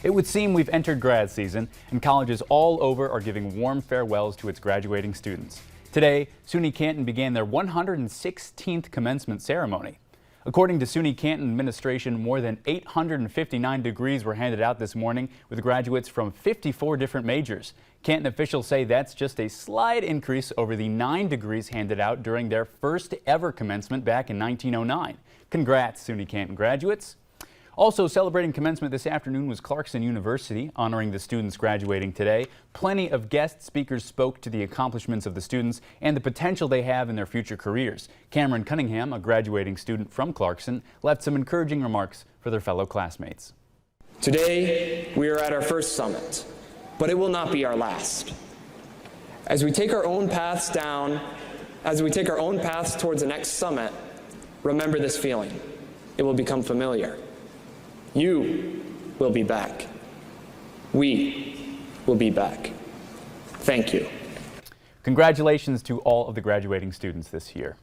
It would seem we've entered grad season, and colleges all over are giving warm farewells to its graduating students. Today, SUNY Canton began their 116th commencement ceremony. According to SUNY Canton administration, more than 859 degrees were handed out this morning with graduates from 54 different majors. Canton officials say that's just a slight increase over the 9 degrees handed out during their first ever commencement back in 1909. Congrats, SUNY Canton graduates. Also celebrating commencement this afternoon was Clarkson University, honoring the students graduating today. Plenty of guest speakers spoke to the accomplishments of the students and the potential they have in their future careers. Cameron Cunningham, a graduating student from Clarkson, left some encouraging remarks for their fellow classmates. Today, we are at our first summit, but it will not be our last. As we take our own paths towards the next summit, remember this feeling. It will become familiar. You will be back. We will be back. Thank you. Congratulations to all of the graduating students this year.